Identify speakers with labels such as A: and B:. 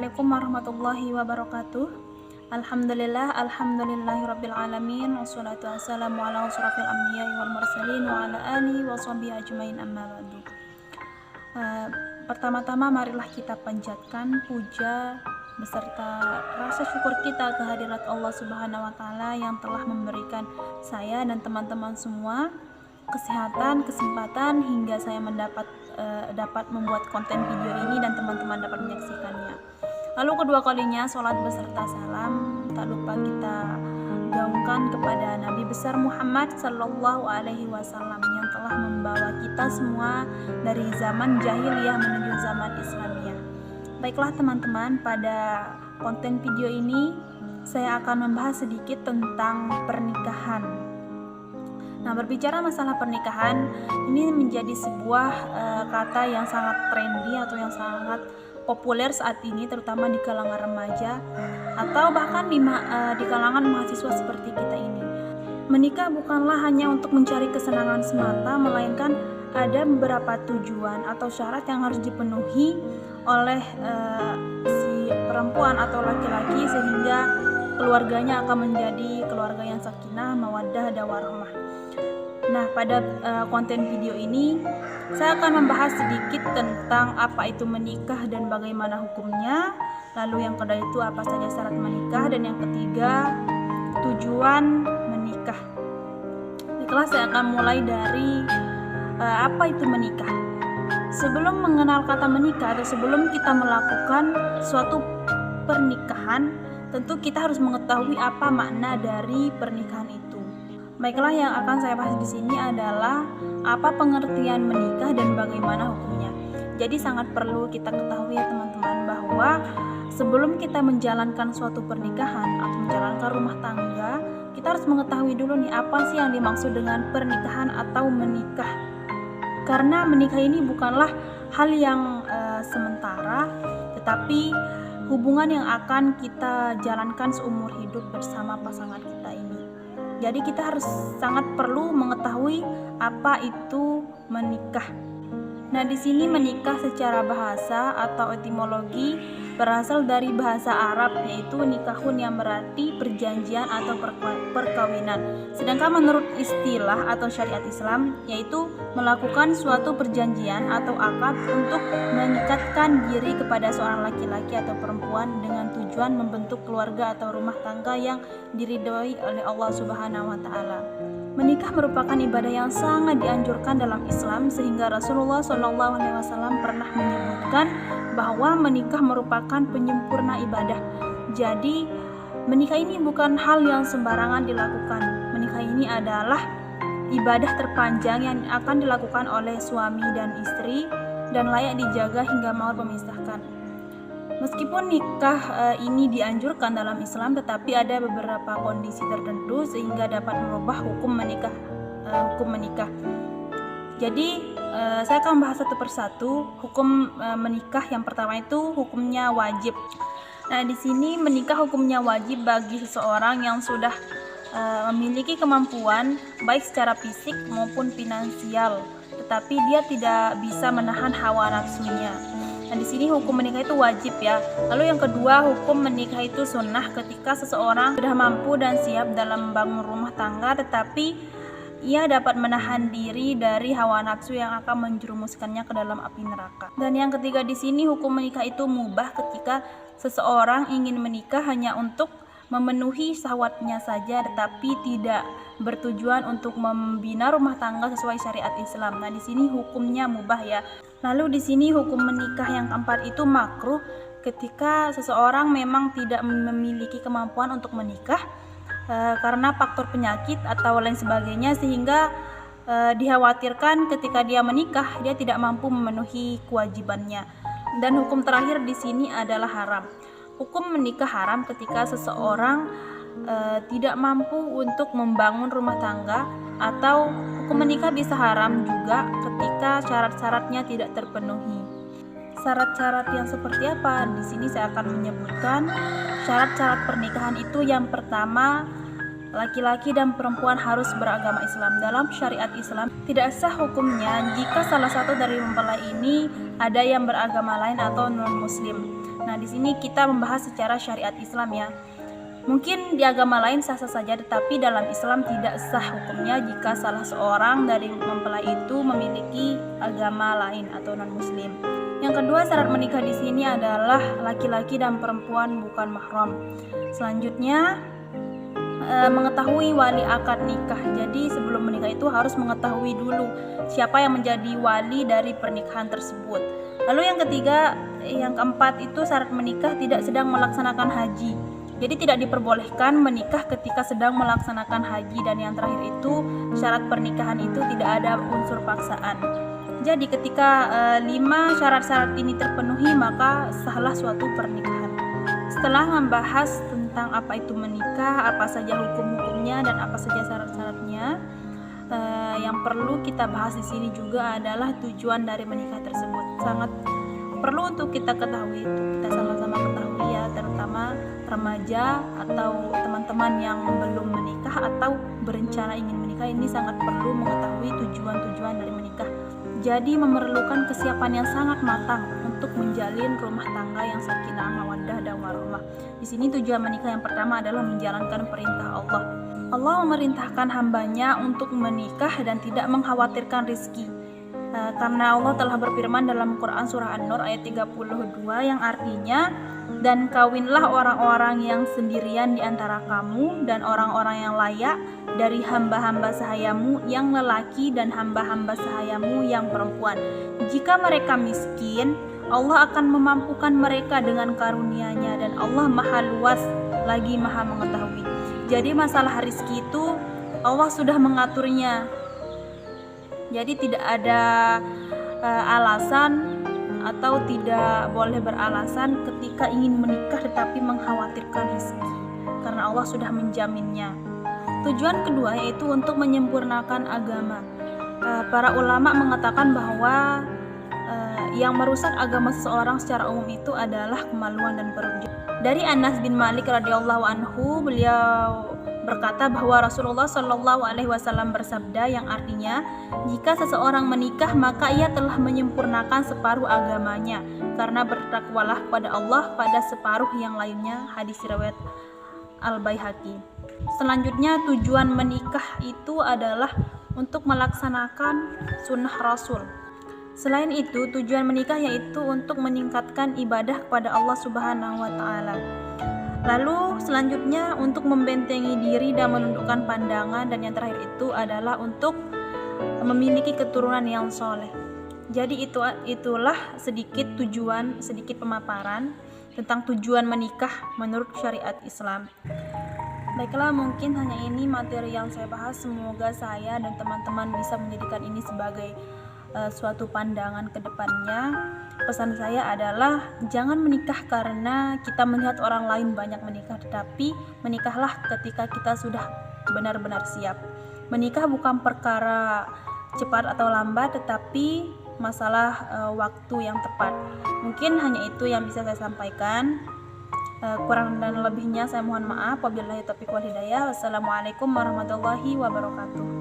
A: Assalamualaikum warahmatullahi wabarakatuh. Alhamdulillahirabbil alamin, wassalatu wassalamu ala asyrofil anbiya'i wal mursalin wa ala alihi wa sahbihi ajmain, amma ba'du. Pertama-tama marilah kita panjatkan puja beserta rasa syukur kita kehadirat Allah Subhanahu wa taala yang telah memberikan saya dan teman-teman semua kesehatan, kesempatan hingga saya dapat membuat konten video ini dan teman-teman dapat menyaksikannya. Lalu kedua kalinya sholat beserta salam tak lupa kita gaungkan kepada Nabi besar Muhammad Sallallahu Alaihi Wasallam yang telah membawa kita semua dari zaman jahiliyah menuju zaman Islamiyah. Baiklah teman-teman, pada konten video ini saya akan membahas sedikit tentang pernikahan. Nah, berbicara masalah pernikahan, ini menjadi sebuah kata yang sangat trendy atau yang sangat populer saat ini, terutama di kalangan remaja atau bahkan di kalangan mahasiswa seperti kita ini. Menikah bukanlah hanya untuk mencari kesenangan semata, melainkan ada beberapa tujuan atau syarat yang harus dipenuhi oleh si perempuan atau laki-laki sehingga keluarganya akan menjadi keluarga yang sakinah, mawaddah, dan warahmah. Nah, pada konten video ini saya akan membahas sedikit tentang apa itu menikah dan bagaimana hukumnya. Lalu yang kedua itu apa saja syarat menikah, dan yang ketiga tujuan menikah. Baiklah, saya akan mulai dari apa itu menikah. Sebelum mengenal kata menikah atau sebelum kita melakukan suatu pernikahan, tentu kita harus mengetahui apa makna dari pernikahan itu. Baiklah, yang akan saya bahas di sini adalah apa pengertian menikah dan bagaimana hukumnya. Jadi sangat perlu kita ketahui ya teman-teman, bahwa sebelum kita menjalankan suatu pernikahan atau menjalankan rumah tangga, kita harus mengetahui dulu nih apa sih yang dimaksud dengan pernikahan atau menikah. Karena menikah ini bukanlah hal yang sementara, tetapi hubungan yang akan kita jalankan seumur hidup bersama pasangan kita ini. Jadi kita harus sangat perlu mengetahui apa itu menikah. Nah, di sini menikah secara bahasa atau etimologi berasal dari bahasa Arab, yaitu nikahun, yang berarti perjanjian atau perkawinan. Sedangkan menurut istilah atau syariat Islam, yaitu melakukan suatu perjanjian atau akad untuk mengikatkan diri kepada seorang laki-laki atau perempuan dengan tujuan membentuk keluarga atau rumah tangga yang diridhoi oleh Allah Subhanahu wa taala. Menikah merupakan ibadah yang sangat dianjurkan dalam Islam, sehingga Rasulullah SAW pernah menyebutkan bahwa menikah merupakan penyempurna ibadah. Jadi menikah ini bukan hal yang sembarangan dilakukan. Menikah ini adalah ibadah terpanjang yang akan dilakukan oleh suami dan istri dan layak dijaga hingga maut memisahkan. Meskipun nikah ini dianjurkan dalam Islam, tetapi ada beberapa kondisi tertentu sehingga dapat merubah hukum menikah. Jadi saya akan bahas satu persatu hukum menikah. Yang pertama itu hukumnya wajib. Nah, di sini menikah hukumnya wajib bagi seseorang yang sudah memiliki kemampuan baik secara fisik maupun finansial, tetapi dia tidak bisa menahan hawa nafsunya. Nah, di sini hukum menikah itu wajib ya. Lalu yang kedua, hukum menikah itu sunnah ketika seseorang sudah mampu dan siap dalam membangun rumah tangga, tetapi ia dapat menahan diri dari hawa nafsu yang akan menjerumuskannya ke dalam api neraka. Dan yang ketiga, di sini hukum menikah itu mubah ketika seseorang ingin menikah hanya untuk memenuhi syahwatnya saja, tetapi tidak bertujuan untuk membina rumah tangga sesuai syariat Islam. Nah, di sini hukumnya mubah ya. Lalu di sini hukum menikah yang keempat itu makruh ketika seseorang memang tidak memiliki kemampuan untuk menikah karena faktor penyakit atau lain sebagainya, sehingga dikhawatirkan ketika dia menikah dia tidak mampu memenuhi kewajibannya. Dan hukum terakhir di sini adalah haram. Hukum menikah haram ketika seseorang tidak mampu untuk membangun rumah tangga, atau hukum menikah bisa haram juga ketika syarat-syaratnya tidak terpenuhi. Syarat-syarat yang seperti apa? Di sini saya akan menyebutkan syarat-syarat pernikahan itu. Yang pertama, laki-laki dan perempuan harus beragama Islam. Dalam syariat Islam tidak sah hukumnya jika salah satu dari mempelai ini ada yang beragama lain atau non-muslim. Nah, di sini kita membahas secara syariat Islam ya. Mungkin di agama lain sah-sah saja, tetapi dalam Islam tidak sah hukumnya jika salah seorang dari mempelai itu memiliki agama lain atau non-muslim. Yang kedua, syarat menikah di sini adalah laki-laki dan perempuan bukan mahram. Selanjutnya, mengetahui wali akad nikah. Jadi sebelum menikah itu harus mengetahui dulu siapa yang menjadi wali dari pernikahan tersebut. Lalu yang ketiga, yang keempat itu syarat menikah tidak sedang melaksanakan haji. Jadi tidak diperbolehkan menikah ketika sedang melaksanakan haji. Dan yang terakhir itu syarat pernikahan itu tidak ada unsur paksaan. Jadi ketika 5 syarat-syarat ini terpenuhi, maka sahlah suatu pernikahan. Setelah membahas tentang apa itu menikah, apa saja hukum-hukumnya dan apa saja syarat-syaratnya, yang perlu kita bahas di sini juga adalah tujuan dari menikah tersebut. Sangat perlu untuk kita ketahui, kita sama-sama ketahui ya, terutama remaja atau teman-teman yang belum menikah atau berencana ingin menikah. Ini sangat perlu mengetahui tujuan-tujuan dari menikah. Jadi memerlukan kesiapan yang sangat matang untuk menjalin rumah tangga yang sakinah, mawaddah dan warahmah. Di sini tujuan menikah yang pertama adalah menjalankan perintah Allah. Allah memerintahkan hambanya untuk menikah dan tidak mengkhawatirkan rizki. Karena Allah telah berfirman dalam Quran surah An-Nur ayat 32 yang artinya, dan kawinlah orang-orang yang sendirian di antara kamu dan orang-orang yang layak dari hamba-hamba sahayamu yang lelaki dan hamba-hamba sahayamu yang perempuan. Jika mereka miskin, Allah akan memampukan mereka dengan karunia-Nya, dan Allah maha luas lagi maha mengetahui. Jadi masalah rezeki itu Allah sudah mengaturnya. Jadi tidak ada alasan atau tidak boleh beralasan ketika ingin menikah tetapi mengkhawatirkan rezeki, karena Allah sudah menjaminnya. Tujuan kedua yaitu untuk menyempurnakan agama. Para ulama mengatakan bahwa yang merusak agama seseorang secara umum itu adalah kemaluan dan perujung. Dari Anas bin Malik radhiyallahu anhu, beliau berkata bahwa Rasulullah Shallallahu Alaihi Wasallam bersabda yang artinya, jika seseorang menikah maka ia telah menyempurnakan separuh agamanya, karena bertakwalah kepada Allah pada separuh yang lainnya. Hadis riwayat Al-Baihaqi. Selanjutnya, tujuan menikah itu adalah untuk melaksanakan sunnah Rasul. Selain itu, tujuan menikah yaitu untuk meningkatkan ibadah kepada Allah Subhanahu wa Ta'ala. Lalu selanjutnya untuk membentengi diri dan menundukkan pandangan, dan yang terakhir itu adalah untuk memiliki keturunan yang soleh. Jadi itulah sedikit pemaparan tentang tujuan menikah menurut syariat Islam. Baiklah, mungkin hanya ini materi yang saya bahas. Semoga saya dan teman-teman bisa menjadikan ini sebagai suatu pandangan ke depannya. Pesan saya adalah jangan menikah karena kita melihat orang lain banyak menikah, tetapi menikahlah ketika kita sudah benar-benar siap. Menikah bukan perkara cepat atau lambat, tetapi masalah waktu yang tepat. Mungkin hanya itu yang bisa saya sampaikan. Kurang dan lebihnya saya mohon maaf. Wabillahi taufiq wal hidayah. Wassalamualaikum warahmatullahi wabarakatuh.